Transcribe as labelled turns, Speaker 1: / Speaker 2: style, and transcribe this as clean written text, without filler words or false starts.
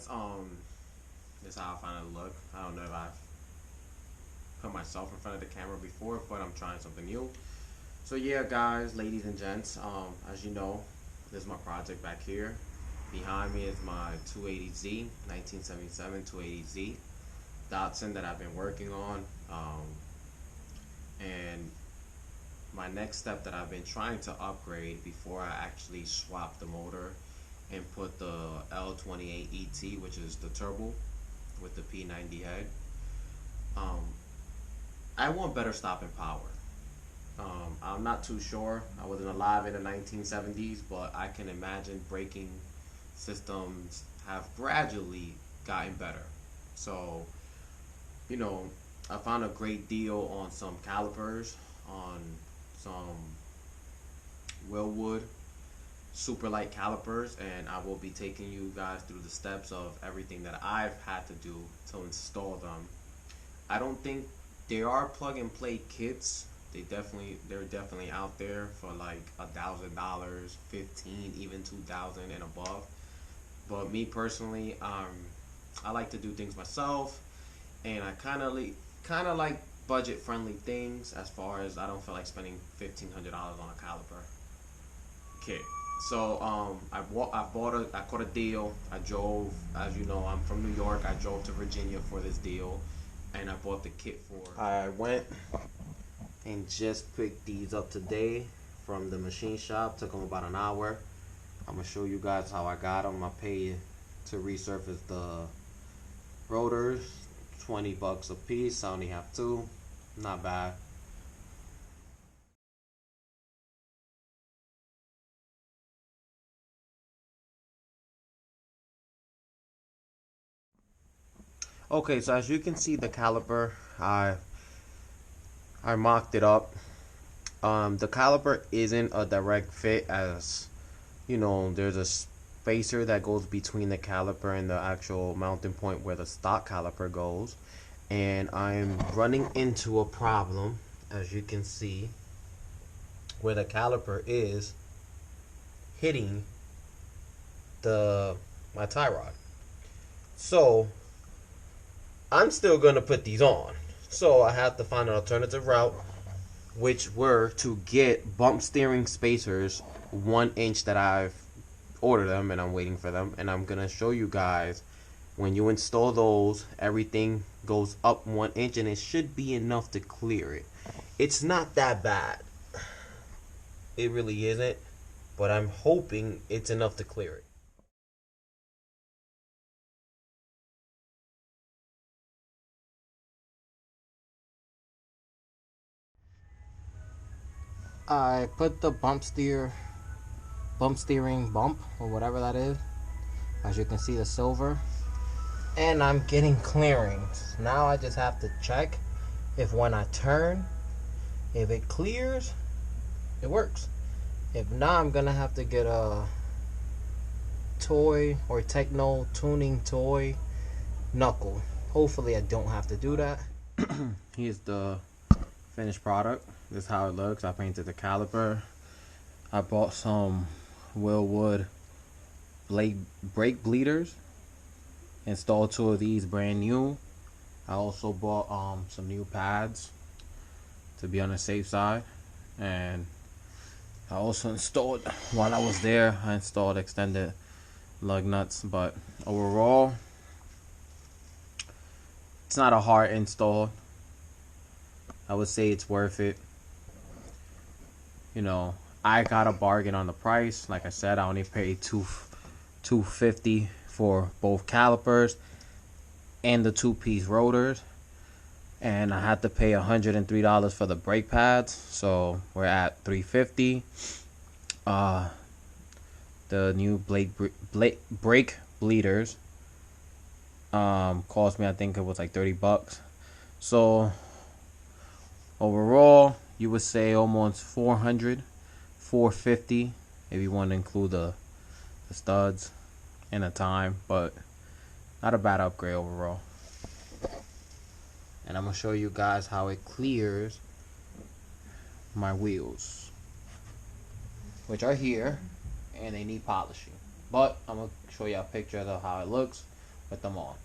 Speaker 1: guys, this is how I finally look. I don't know if I've put myself in front of the camera before, but I'm trying something new. So yeah, guys, ladies and gents, as you know, this is my project back here. Behind me is my 280Z, 1977 280Z Datsun that I've been working on. And my next step that I've been trying to upgrade before I actually swap the motor and put the L28ET, which is the turbo with the P90 head. I want better stopping power. I'm not too sure. I wasn't alive in the 1970s, but I can imagine braking systems have gradually gotten better. So, you know, I found a great deal on some calipers, on some Willwood super light calipers, and I will be taking you guys through the steps of everything that I've had to do to install them. I don't think there are plug and play kits. They're definitely out there for like $1,000, 15, even 2,000 and above. But me personally, I like to do things myself, and I kind of like budget friendly things. As far as I don't feel like spending $1,500 on a caliper kit. So I caught a deal. I drove, as you know, I'm from New York. I drove to Virginia for this deal, and I bought the kit for. I went and just picked these up today from the machine shop. Took them about an hour. I'm gonna show you guys how I got them. I paid to resurface the rotors, $20 a piece. I only have two. Not bad. Okay, so as you can see, the caliper, I mocked it up. The caliper isn't a direct fit, as you know, there's a spacer that goes between the caliper and the actual mounting point where the stock caliper goes, and I'm running into a problem, as you can see, where the caliper is hitting my tie rod. So I'm still gonna put these on. So I have to find an alternative route, which were to get bump steering spacers 1 inch that I've ordered them, and I'm waiting for them. And I'm gonna show you guys, when you install those, everything goes up 1 inch, and it should be enough to clear it. It's not that bad. It really isn't, but I'm hoping it's enough to clear it. I put the bump steering bump, or whatever that is. As you can see, the silver. And I'm getting clearings. Now I just have to check if when I turn, if it clears, it works. If not, I'm gonna have to get a toy or techno tuning toy knuckle. Hopefully I don't have to do that. Here's the finished product. This is how it looks. I painted the caliper. I bought some Willwood brake bleeders. Installed 2 of these brand new. I also bought some new pads to be on the safe side. And I also installed, while I was there, I installed extended lug nuts. But overall, it's not a hard install. I would say it's worth it. You know, I got a bargain on the price. Like I said, I only paid $250 for both calipers and the 2-piece rotors, and I had to pay $103 for the brake pads, so we're at $350. The new brake bleeders cost me, I think it was like $30. So overall, you would say almost $400, $450 if you want to include the studs and the time, but not a bad upgrade overall. And I'm gonna show you guys how it clears my wheels, which are here, and they need polishing. But I'm gonna show you a picture of how it looks
Speaker 2: with them all.